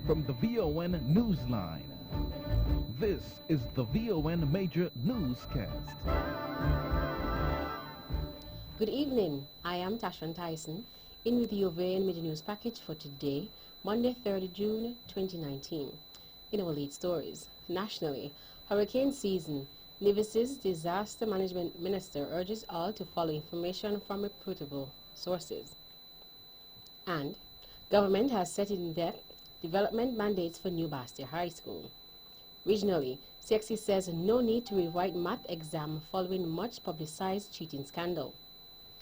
from the VON Newsline. This is the VON Major Newscast. Good evening. I am Tashan Tyson, in with the VON Major News package for today, Monday, 3rd June 2019. In our lead stories, nationally, hurricane season. Nevis's disaster management minister urges all to follow information from reputable sources. And government has set in depth development mandates for New Bastia High School. Regionally, CXC says no need to rewrite math exam following much publicized cheating scandal.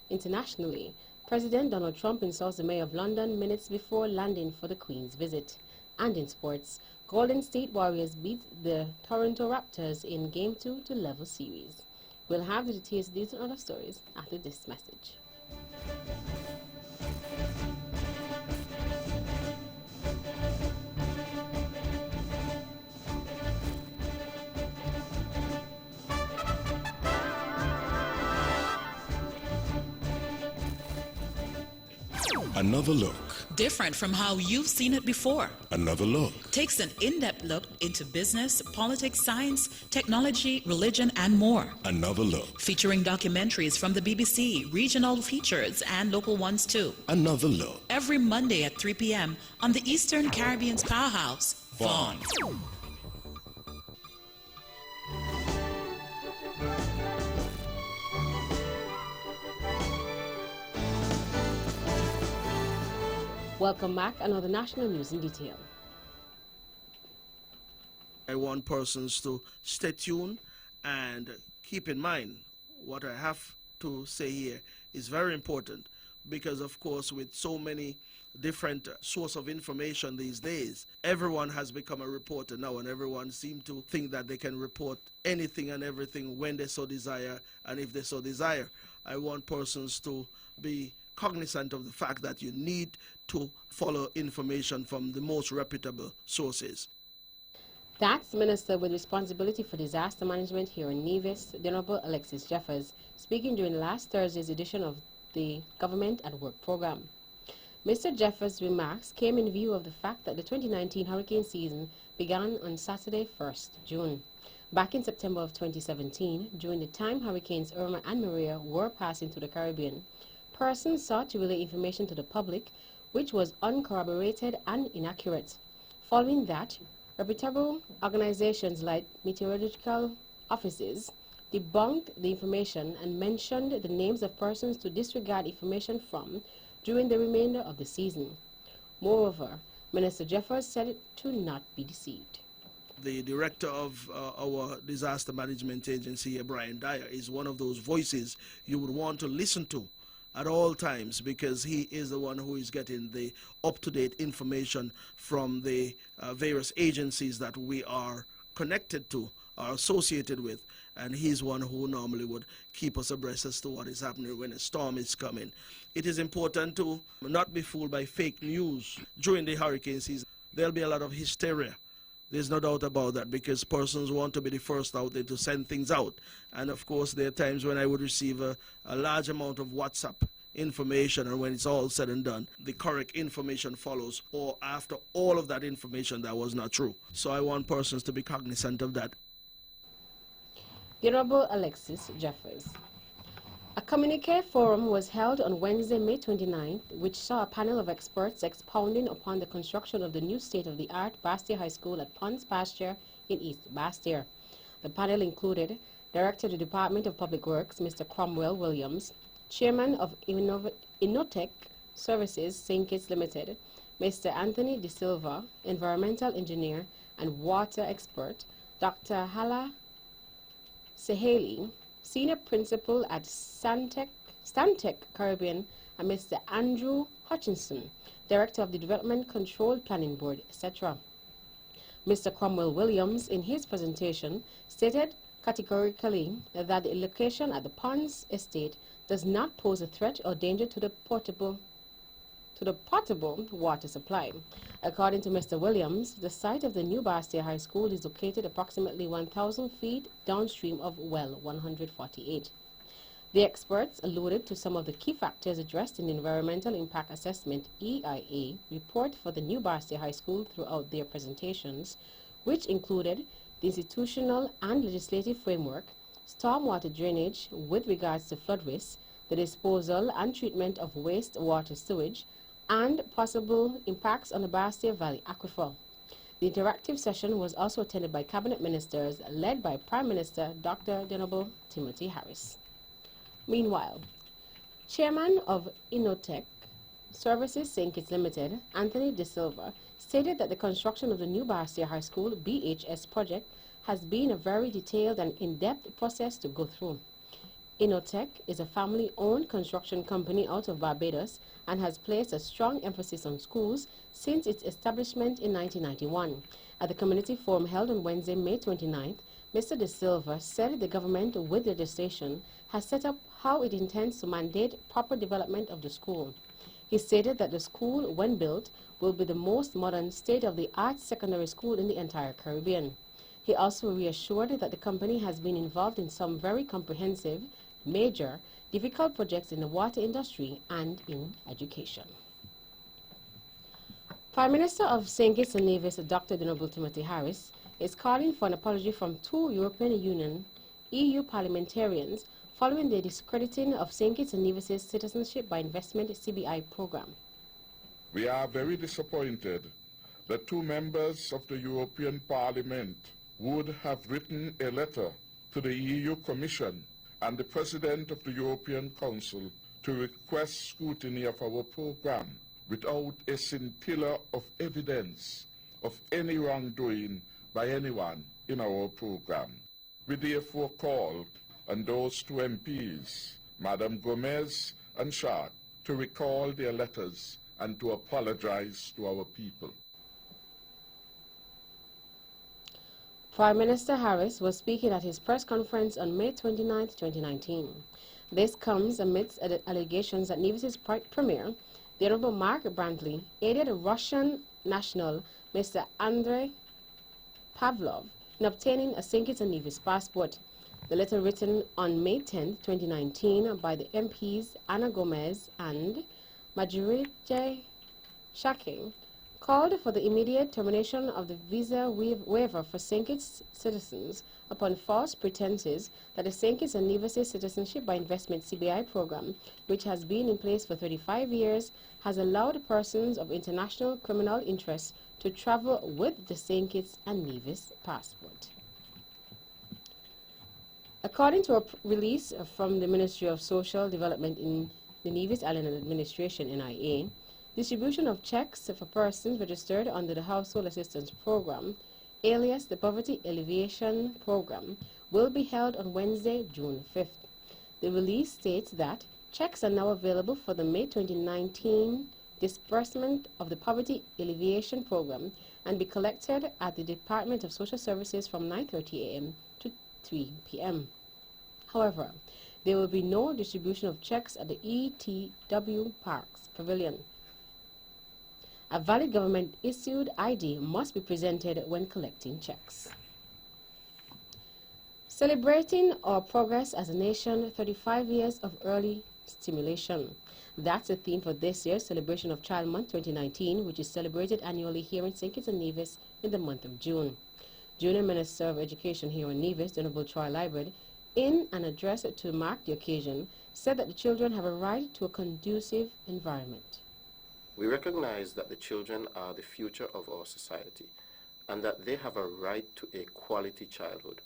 Internationally, President Donald Trump insults the Mayor of London minutes before landing for the Queen's visit. And in sports, Golden State Warriors beat the Toronto Raptors in Game 2 to level series. We'll have the details of these and other stories after this message. Another look. Different from how you've seen it before. Another look. Takes an in-depth look into business, politics, science, technology, religion, and more. Another look. Featuring documentaries from the BBC, regional features, and local ones too. Another look. Every Monday at 3 p.m. on the Eastern Caribbean's powerhouse, VON. Welcome back. Another national news in detail. I want persons to stay tuned and keep in mind what I have to say here is very important because, of course, with so many different source of information these days, everyone has become a reporter now, and everyone seems to think that they can report anything and everything when they so desire and if they so desire. I want persons to be cognizant of the fact that you need to follow information from the most reputable sources. That's Minister with responsibility for disaster management here in Nevis, the Honorable Alexis Jeffers, speaking during last Thursday's edition of the Government at Work program. Mr. Jeffers' remarks came in view of the fact that the 2019 hurricane season began on Saturday, 1st June. Back in September of 2017, during the time Hurricanes Irma and Maria were passing through the Caribbean, persons sought to relay information to the public which was uncorroborated and inaccurate. Following that, reputable organizations like meteorological offices debunked the information and mentioned the names of persons to disregard information from during the remainder of the season. Moreover, Minister Jeffers said it to not be deceived. The director of our disaster management agency, Brian Dyer, is one of those voices you would want to listen to at all times because he is the one who is getting the up-to-date information from the various agencies that we are connected to, are associated with, and he's one who normally would keep us abreast as to what is happening when a storm is coming. It is important to not be fooled by fake news during the hurricane season. There'll be a lot of hysteria. There's no doubt about that because persons want to be the first out there to send things out. And of course, there are times when I would receive a large amount of WhatsApp information, and when it's all said and done, the correct information follows, or after all of that information that was not true. So I want persons to be cognizant of that. The Honorable Alexis Jeffers. A communique forum was held on Wednesday, May 29th, which saw a panel of experts expounding upon the construction of the new state-of-the-art Bastia High School at Ponds Pasture in East Bastia. The panel included Director of the Department of Public Works, Mr. Cromwell Williams, Chairman of Innotech Services St. Kitts Limited, Mr. Anthony De Silva, Environmental Engineer and Water Expert, Dr. Hala Sehali, Senior Principal at Stantec Caribbean, and Mr. Andrew Hutchinson, Director of the Development Control Planning Board, etc. Mr. Cromwell Williams, in his presentation, stated categorically that the location at the Ponds Estate does not pose a threat or danger to the potable water supply. According to Mr. Williams, the site of the new Bastia High School is located approximately 1,000 feet downstream of well 148. The experts alluded to some of the key factors addressed in the Environmental Impact Assessment EIA report for the New Barcia High School throughout their presentations, which included the institutional and legislative framework, stormwater drainage with regards to flood risk, the disposal and treatment of wastewater sewage, and possible impacts on the Barcia Valley aquifer. The interactive session was also attended by cabinet ministers led by Prime Minister Dr. Honorable Timothy Harris. Meanwhile, Chairman of Innotech Services St. Kitts Limited, Anthony De Silva, stated that the construction of the New Barcia High School BHS project has been a very detailed and in-depth process to go through. Innotech is a family-owned construction company out of Barbados and has placed a strong emphasis on schools since its establishment in 1991. At the community forum held on Wednesday, May 29th, Mr. De Silva said the government, with legislation, has set up how it intends to mandate proper development of the school. He stated that the school, when built, will be the most modern state-of-the-art secondary school in the entire Caribbean. He also reassured that the company has been involved in some very comprehensive, major, difficult projects in the water industry and in education. Prime Minister of St. Kitts and Nevis, Dr. Honorable Timothy Harris, is calling for an apology from 2 European Union EU parliamentarians following the discrediting of St. Kitts and Nevis' Citizenship by Investment CBI program. We are very disappointed that 2 members of the European Parliament would have written a letter to the EU Commission and the President of the European Council to request scrutiny of our program without a scintilla of evidence of any wrongdoing by anyone in our program. We therefore call on those 2 MPs, Madam Gomez and Shark, to recall their letters and to apologize to our people. Prime Minister Harris was speaking at his press conference on May 29, 2019. This comes amidst allegations that Nevis' Premier, the Honorable Mark Brantley, aided a Russian national, Mr. Andrei Pavlov, in obtaining a St. Kitts and Nevis passport. The letter, written on May 10, 2019 by the MPs Anna Gomez and Majorite Shaking, called for the immediate termination of the visa waiver for St. Kitts citizens upon false pretenses that the St. Kitts and Nevis Citizenship by Investment CBI program, which has been in place for 35 years, has allowed persons of international criminal interest to travel with the St. Kitts and Nevis passport. According to a release from the Ministry of Social Development in the Nevis Island Administration, NIA, distribution of checks for persons registered under the Household Assistance Program, alias the Poverty Alleviation Program, will be held on Wednesday, June 5th. The release states that checks are now available for the May 2019 disbursement of the Poverty Alleviation Program and be collected at the Department of Social Services from 9:30 a.m. to 3 p.m. However, there will be no distribution of checks at the ETW Parks Pavilion. A valid government-issued ID must be presented when collecting checks. Celebrating our progress as a nation, 35 years of early stimulation. That's the theme for this year's celebration of Child Month 2019, which is celebrated annually here in St. Kitts and Nevis in the month of June. Junior Minister of Education here in Nevis, the Honorable Troy Library, in an address to mark the occasion, said that the children have a right to a conducive environment. We recognize that the children are the future of our society and that they have a right to a quality childhood,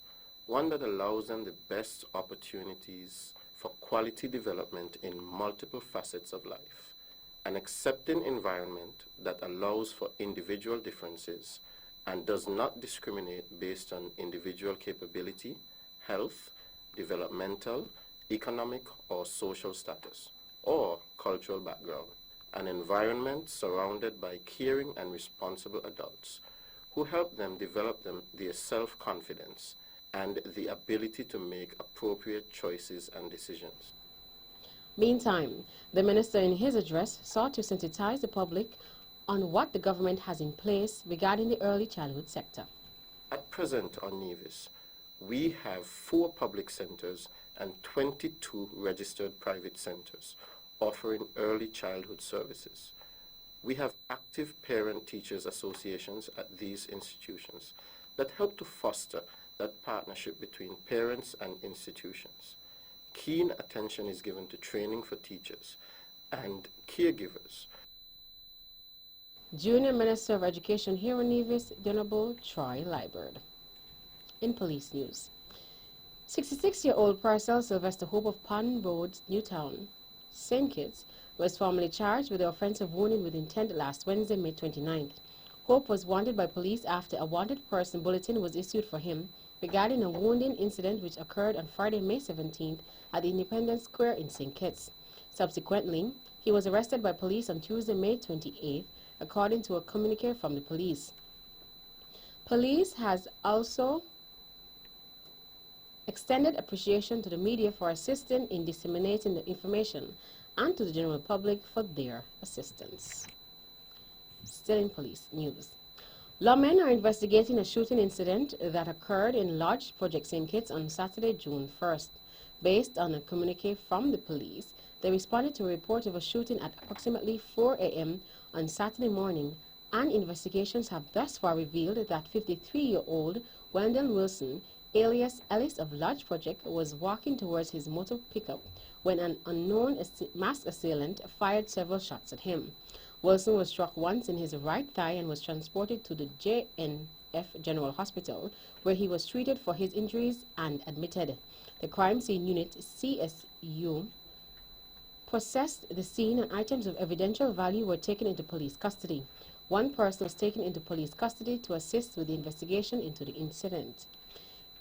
one that allows them the best opportunities for quality development in multiple facets of life, an accepting environment that allows for individual differences and does not discriminate based on individual capability, health, developmental, economic or social status, or cultural background. An environment surrounded by caring and responsible adults who help them develop their self-confidence and the ability to make appropriate choices and decisions. Meantime, the minister in his address sought to sensitize the public on what the government has in place regarding the early childhood sector. At present on Nevis, we have 4 public centers and 22 registered private centers offering early childhood services. We have active parent-teachers associations at these institutions that help to foster that partnership between parents and institutions. Keen attention is given to training for teachers and caregivers. Junior Minister of Education here in Nevis, the Honorable Troy Liburd. In police news, 66-year-old Parcel Sylvester Hope of Pond Road, Newtown, St. Kitts, was formally charged with the offense of wounding with intent last Wednesday, May 29th. Hope was wanted by police after a wanted person bulletin was issued for him regarding a wounding incident which occurred on Friday, May 17th at the Independence Square in St. Kitts. Subsequently, he was arrested by police on Tuesday, May 28th, according to a communique from the police. Police has also extended appreciation to the media for assisting in disseminating the information and to the general public for their assistance. Still in police news. Lawmen are investigating a shooting incident that occurred in Lodge Project St. Kitts on Saturday, June 1st. Based on a communique from the police, they responded to a report of a shooting at approximately 4 a.m. on Saturday morning, and investigations have thus far revealed that 53-year-old Wendell Wilson, alias Ellis of Lodge Project, was walking towards his motor pickup when an unknown masked assailant fired several shots at him. Wilson was struck once in his right thigh and was transported to the JNF General Hospital, where he was treated for his injuries and admitted. The crime scene unit, CSU, processed the scene and items of evidential value were taken into police custody. One person was taken into police custody to assist with the investigation into the incident.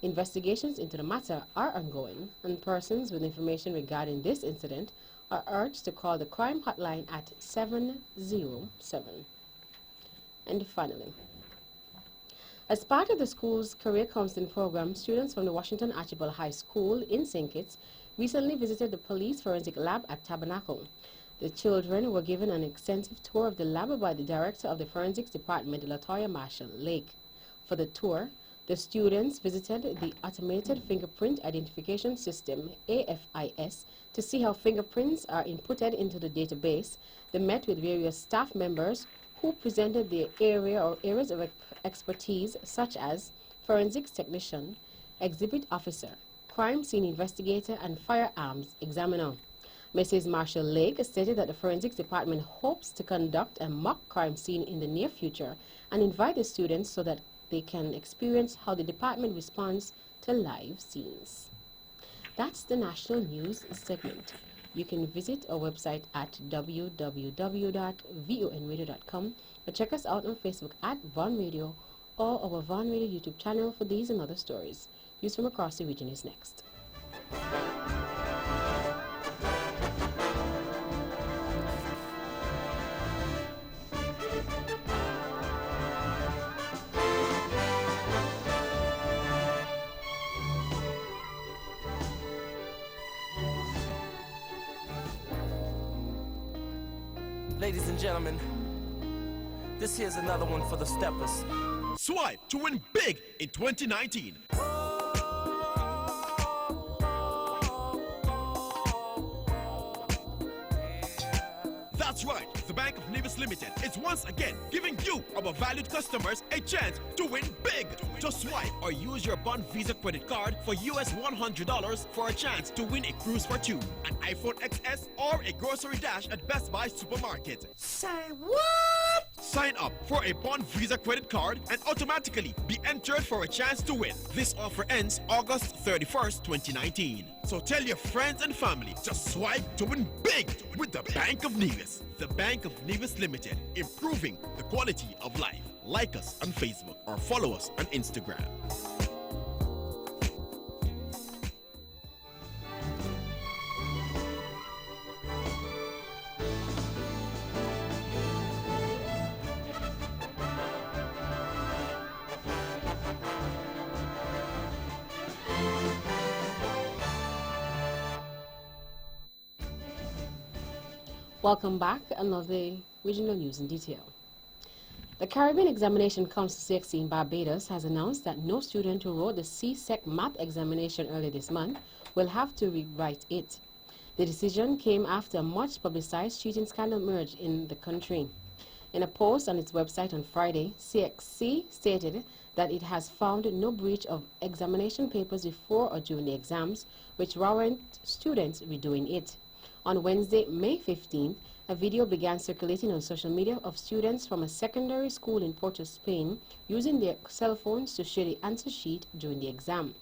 Investigations into the matter are ongoing, and persons with information regarding this incident are urged to call the crime hotline at 707. And finally, as part of the school's career counseling program, students from the Washington Archibald High School in St. Kitts recently visited the police forensic lab at Tabernacle. The children were given an extensive tour of the lab by the director of the forensics department, Latoya Marshall Lake. For the tour, the students visited the Automated Fingerprint Identification System, AFIS, to see how fingerprints are inputted into the database. They met with various staff members who presented their areas of expertise, such as forensics technician, exhibit officer, crime scene investigator, and firearms examiner. Mrs. Marshall Lake stated that the forensics department hopes to conduct a mock crime scene in the near future and invite the students so that they can experience how the department responds to live scenes. That's the national news segment. You can visit our website at www.vonradio.com or check us out on Facebook at Von Radio or our Von Radio YouTube channel for these and other stories. News from across the region is next. Ladies and gentlemen, this here's another one for the steppers. Swipe to win big in 2019. That's right, the Bank of Nevis Limited is once again giving you, our valued customers, a chance to win big. Just swipe or use your Bond Visa credit card for US $100 for a chance to win a cruise for two, an iPhone XS, or a grocery dash at Best Buy Supermarket. Say what? Sign up for a Bond Visa credit card and automatically be entered for a chance to win. This offer ends August 31st, 2019. So tell your friends and family, just swipe to win big with the Bank of Nevis. The Bank of Nevis Limited, improving the quality of life. Like us on Facebook or follow us on Instagram. Welcome back. Another regional news in detail. The Caribbean Examination Council CXC in Barbados has announced that no student who wrote the CSEC math examination earlier this month will have to rewrite it. The decision came after a much publicized cheating scandal emerged in the country. In a post on its website on Friday, CXC stated that it has found no breach of examination papers before or during the exams, which warrant students redoing it. On Wednesday, May 15, a video began circulating on social media of students from a secondary school in Porto, Spain, using their cell phones to share the answer sheet during the exam.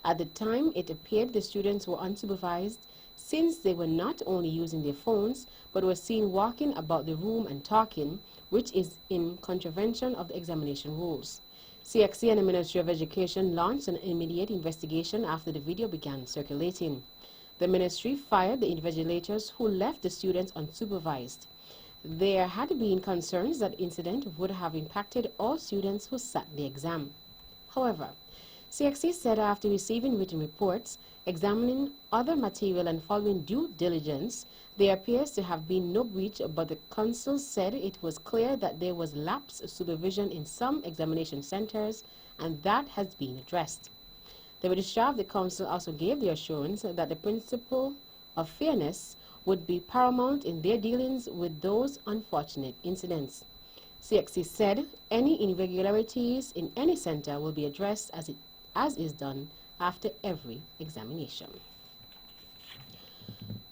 At the time, it appeared the students were unsupervised, since they were not only using their phones, but were seen walking about the room and talking, which is in contravention of the examination rules. CXC and the Ministry of Education launched an immediate investigation after the video began circulating. The ministry fired the invigilators who left the students unsupervised. There had been concerns that the incident would have impacted all students who sat the exam. However, CXC said after receiving written reports, examining other material and following due diligence, there appears to have been no breach, but the council said it was clear that there was lapse supervision in some examination centers, and that has been addressed. The registrar of the council also gave the assurance that the principle of fairness would be paramount in their dealings with those unfortunate incidents. CXC said any irregularities in any center will be addressed as is done after every examination.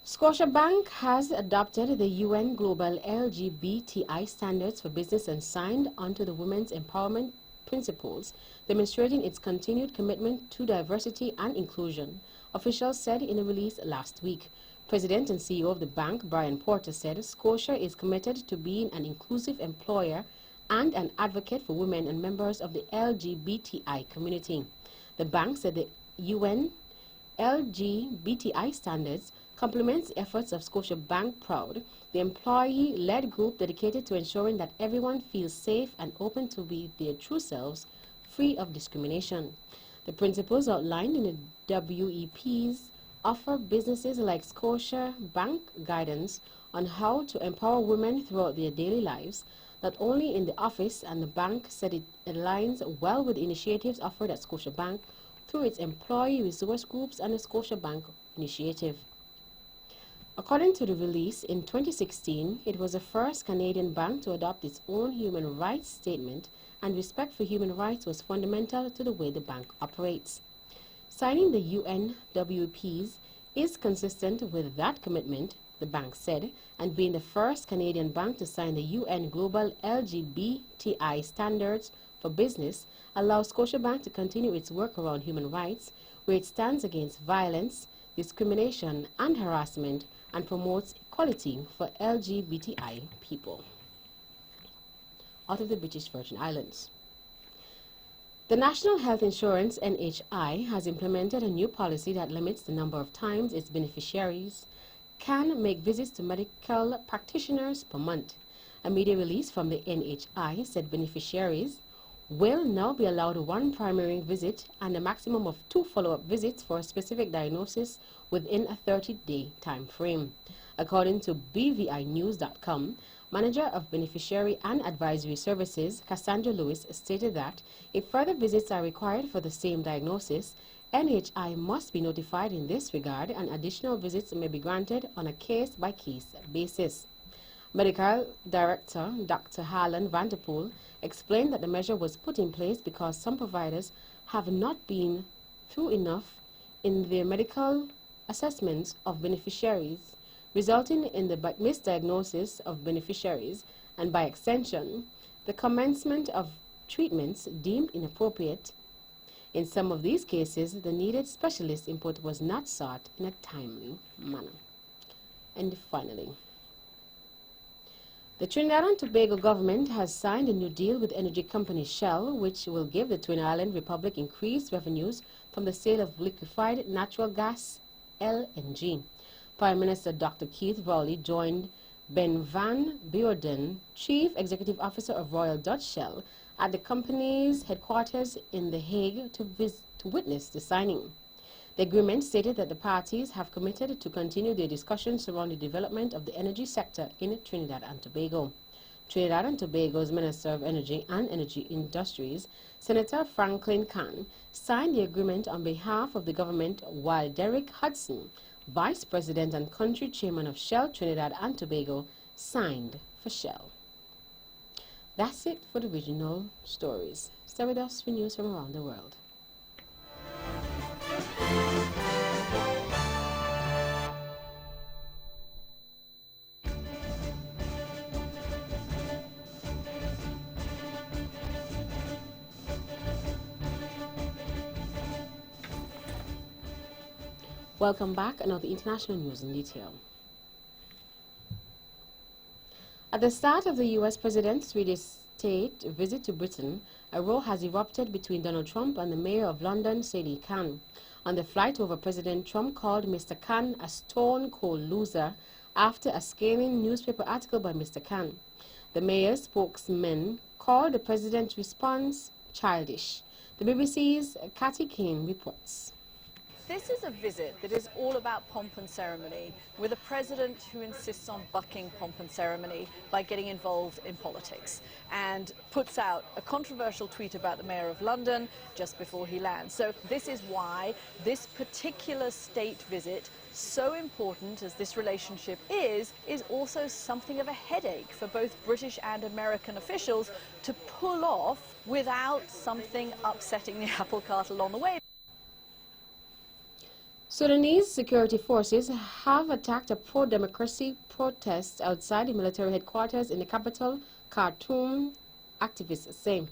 Scotiabank has adopted the UN Global LGBTI standards for business and signed onto the Women's Empowerment Principles, demonstrating its continued commitment to diversity and inclusion, officials said in a release last week. President and CEO of the bank, Brian Porter, said Scotia is committed to being an inclusive employer and an advocate for women and members of the LGBTI community. The bank said the UN LGBTI standards complements the efforts of Scotiabank Proud, the employee-led group dedicated to ensuring that everyone feels safe and open to be their true selves, free of discrimination. The principles outlined in the WEPs offer businesses like Scotiabank guidance on how to empower women throughout their daily lives, not only in the office, and the bank said it aligns well with initiatives offered at Scotiabank through its employee resource groups and the Scotiabank Initiative. According to the release, in 2016, it was the first Canadian bank to adopt its own human rights statement, and respect for human rights was fundamental to the way the bank operates. Signing the UN WPs is consistent with that commitment, the bank said, and being the first Canadian bank to sign the UN Global LGBTI Standards for Business allows Scotiabank to continue its work around human rights, where it stands against violence, discrimination, and harassment, and promotes equality for LGBTI people. Out of the British Virgin Islands. The National Health Insurance NHI has implemented a new policy that limits the number of times its beneficiaries can make visits to medical practitioners per month. A media release from the NHI said beneficiaries will now be allowed one primary visit and a maximum of 2 follow-up visits for a specific diagnosis within a 30-day time frame. According to BVInews.com, Manager of Beneficiary and Advisory Services, Cassandra Lewis, stated that if further visits are required for the same diagnosis, NHI must be notified in this regard, and additional visits may be granted on a case-by-case basis. Medical Director Dr. Harlan Vanderpool explained that the measure was put in place because some providers have not been thorough enough in their medical assessments of beneficiaries, resulting in the misdiagnosis of beneficiaries and, by extension, the commencement of treatments deemed inappropriate. In some of these cases, the needed specialist input was not sought in a timely manner. And finally, the Trinidad and Tobago government has signed a new deal with energy company Shell, which will give the Twin Island Republic increased revenues from the sale of liquefied natural gas, LNG. Prime Minister Dr. Keith Rowley joined Ben van Beurden, Chief Executive Officer of Royal Dutch Shell, at the company's headquarters in The Hague to witness the signing. The agreement stated that the parties have committed to continue their discussions around the development of the energy sector in Trinidad and Tobago. Trinidad and Tobago's Minister of Energy and Energy Industries, Senator Franklin Khan, signed the agreement on behalf of the government, while Derek Hudson, Vice President and Country Chairman of Shell Trinidad and Tobago, signed for Shell. That's it for the regional stories. Stay with us for news from around the world. Welcome back. Another international news in detail. At the start of the U.S. president's three-day-state visit to Britain, a row has erupted between Donald Trump and the mayor of London, Sadiq Khan. On the flight over, President Trump called Mr. Khan a stone-cold loser after a scathing newspaper article by Mr. Khan. The mayor's spokesman called the president's response childish. The BBC's Kathy Kane reports. This is a visit that is all about pomp and ceremony, with a president who insists on bucking pomp and ceremony by getting involved in politics, and puts out a controversial tweet about the Mayor of London just before he lands. So this is why this particular state visit, so important as this relationship is also something of a headache for both British and American officials to pull off without something upsetting the apple cart along the way. Sudanese security forces have attacked a pro-democracy protest outside the military headquarters in the capital, Khartoum, activists say.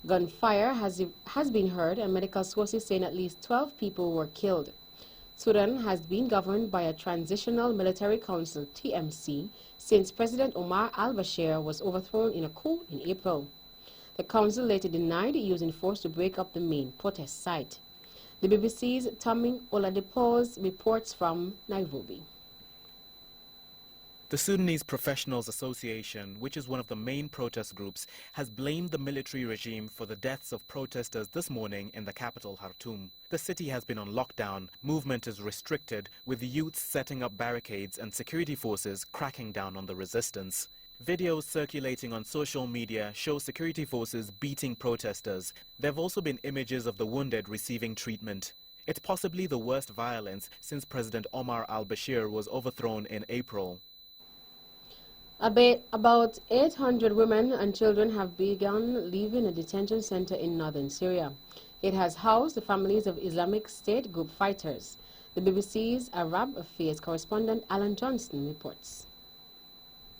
Gunfire has been heard, and medical sources saying at least 12 people were killed. Sudan has been governed by a transitional military council, TMC, since President Omar al-Bashir was overthrown in a coup in April. The council later denied using force to break up the main protest site. The BBC's Tommy Oladipo's reports from Nairobi. The Sudanese Professionals Association, which is one of the main protest groups, has blamed the military regime for the deaths of protesters this morning in the capital, Khartoum. The city has been on lockdown, movement is restricted, with the youths setting up barricades and security forces cracking down on the resistance. Videos circulating on social media show security forces beating protesters. There have also been images of the wounded receiving treatment. It's possibly the worst violence since President Omar al-Bashir was overthrown in April. About 800 women and children have begun leaving a detention center in northern Syria. It has housed the families of Islamic State group fighters. The BBC's Arab Affairs correspondent Alan Johnston reports.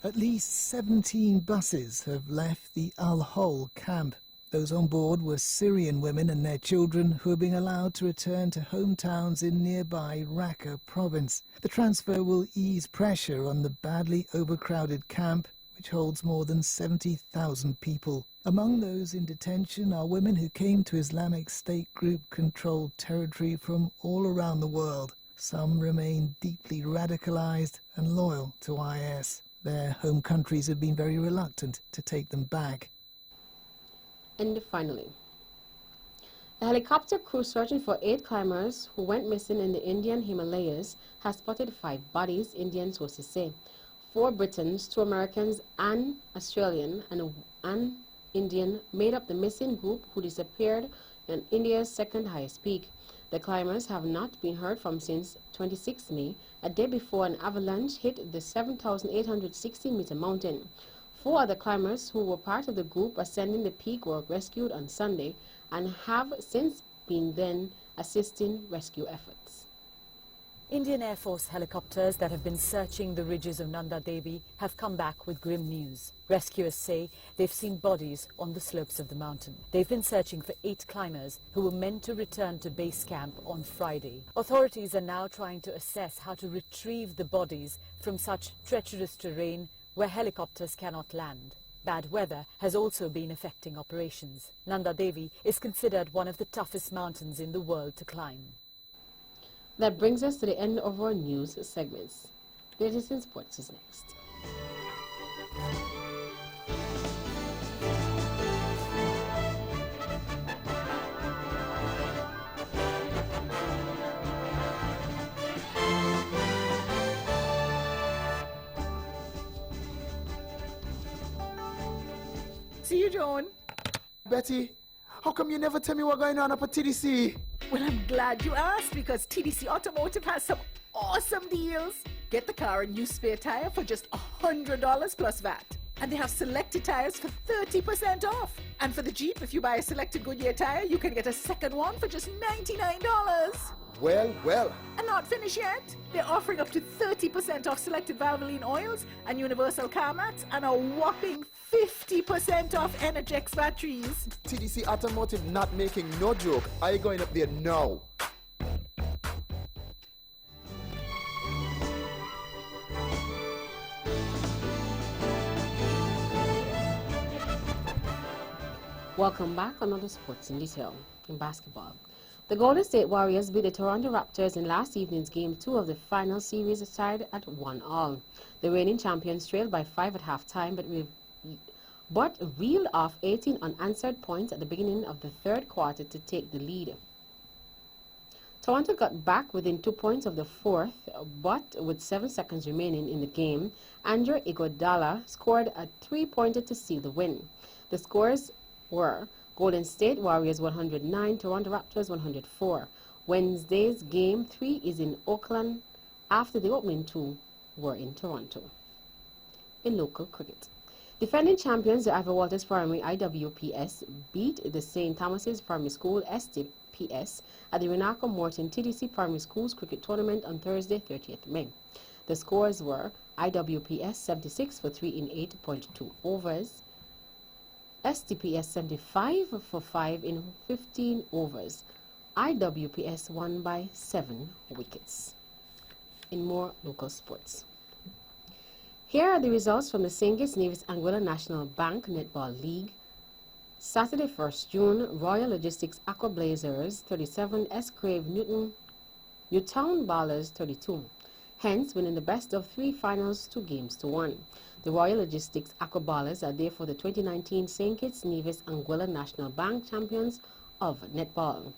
At least 17 buses have left the Al-Hol camp. Those on board were Syrian women and their children who are being allowed to return to hometowns in nearby Raqqa province. The transfer will ease pressure on the badly overcrowded camp, which holds more than 70,000 people. Among those in detention are women who came to Islamic State group-controlled territory from all around the world. Some remain deeply radicalized and loyal to IS. Their home countries have been very reluctant to take them back. And finally, a helicopter crew searching for 8 climbers who went missing in the Indian Himalayas has spotted 5 bodies, Indian sources say. 4 Britons, 2 Americans, an Australian and an Indian made up the missing group who disappeared on India's second highest peak. The climbers have not been heard from since 26 May, a day before an avalanche hit the 7,860-meter mountain. 4 other climbers who were part of the group ascending the peak were rescued on Sunday and have since been then assisting rescue efforts. Indian Air Force helicopters that have been searching the ridges of Nanda Devi have come back with grim news. Rescuers say they've seen bodies on the slopes of the mountain. They've been searching for 8 climbers who were meant to return to base camp on Friday. Authorities are now trying to assess how to retrieve the bodies from such treacherous terrain where helicopters cannot land. Bad weather has also been affecting operations. Nanda Devi is considered one of the toughest mountains in the world to climb. That brings us to the end of our news segments. Latest in Sports is next. see you, Joan. Betty, how come you never tell me what's going on up at TDC? Well, I'm glad you asked because TDC Automotive has some awesome deals. Get the car a new spare tire for just $100 plus VAT. And they have selected tires for 30% off. And for the Jeep, if you buy a selected Goodyear tire, you can get a second one for just $99. Well. And not finished yet. They're offering up to 30% off selected Valvoline oils and universal car mats and a whopping 50% off Energix batteries. TDC Automotive not making no joke. I going up there now. Welcome back. Another sports in detail. In basketball, the Golden State Warriors beat the Toronto Raptors in last evening's Game 2 of the final series, tied at 1-1. The reigning champions trailed by 5 at halftime, but reeled off 18 unanswered points at the beginning of the third quarter to take the lead. Toronto got back within 2 points of the fourth, but with 7 seconds remaining in the game, Andre Iguodala scored a 3-pointer to seal the win. The scores were Golden State Warriors 109, Toronto Raptors 104. Wednesday's Game 3 is in Oakland after the opening 2 were in Toronto. In local cricket, defending champions the Ivor Walters Primary IWPS beat the St. Thomas's Primary School STPS at the Renako Morton TDC Primary Schools Cricket Tournament on Thursday, 30th May. The scores were IWPS 76 for 3 in 8.2 overs, STPS 75 for 5 in 15 overs. IWPS won by 7 wickets. In more local sports, here are the results from the St. Kitts Nevis Anguilla National Bank Netball League. Saturday, 1st June, Royal Logistics Aqua Blazers 37, S-Crave Newtown Ballers 32. Hence, winning the best of 3 finals 2 games to 1. The Royal Logistics Aqua Ballers are therefore the 2019 St. Kitts Nevis Anguilla National Bank champions of netball.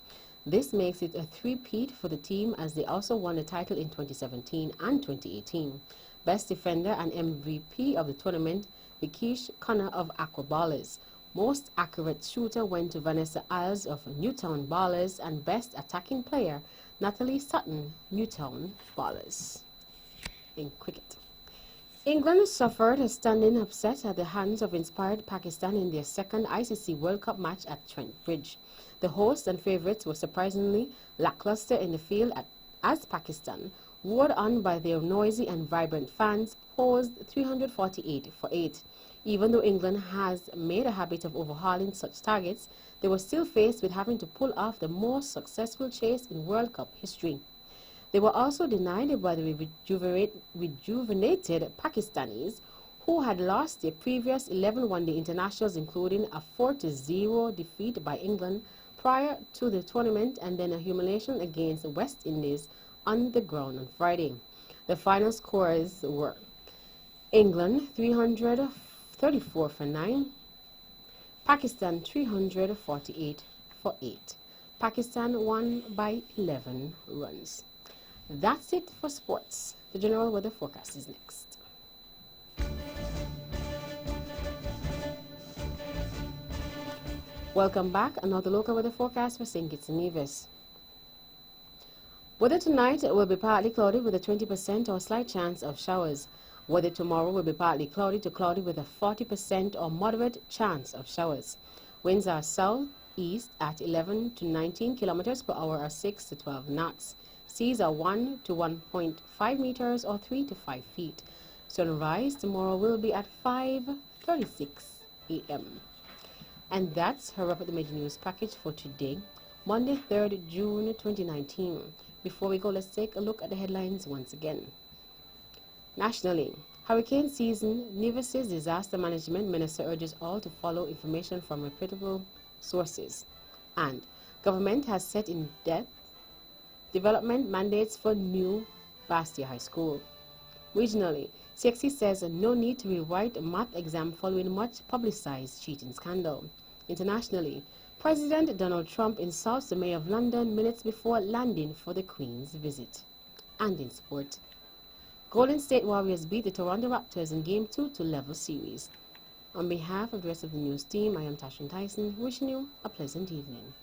This makes it a 3-peat for the team, as they also won the title in 2017 and 2018. Best defender and MVP of the tournament, Vikish Connor of Aqua Ballers. Most accurate shooter went to Vanessa Isles of Newtown Ballers, and best attacking player, Natalie Sutton, Newtown Ballers. In cricket, England suffered a stunning upset at the hands of inspired Pakistan in their second ICC World Cup match at Trent Bridge. The hosts and favourites were surprisingly lackluster in the field as Pakistan, lured on by their noisy and vibrant fans, posed 348 for 8. Even though England has made a habit of overhauling such targets, they were still faced with having to pull off the most successful chase in World Cup history. They were also denied by the rejuvenated Pakistanis, who had lost their previous 11 one-day internationals, including a 4-0 defeat by England prior to the tournament and then a humiliation against West Indies on the ground on Friday. The final scores were England 334 for 9, Pakistan 348 for 8. Pakistan won by 11 runs. That's it for sports. The general weather forecast is next. Welcome back. Another local weather forecast for St. Kitts and Nevis. Weather tonight will be partly cloudy with a 20% or slight chance of showers. Weather tomorrow will be partly cloudy to cloudy with a 40% or moderate chance of showers. Winds are southeast at 11 to 19 kilometers per hour or 6 to 12 knots. Seas are 1 to 1.5 meters or 3 to 5 feet. Sunrise tomorrow will be at 5:36 a.m. And that's her up at the major news package for today, Monday, 3rd June 2019. Before we go, let's take a look at the headlines once again. Nationally, hurricane season, Nevis's disaster management minister urges all to follow information from reputable sources. And government has set in depth development mandates for new Bastia High School. Regionally, CXC says no need to rewrite a math exam following much publicized cheating scandal. Internationally, President Donald Trump insults the Mayor of London minutes before landing for the Queen's visit. And in sport, Golden State Warriors beat the Toronto Raptors in Game 2 to level series. On behalf of the rest of the news team, I am Tashin Tyson, wishing you a pleasant evening.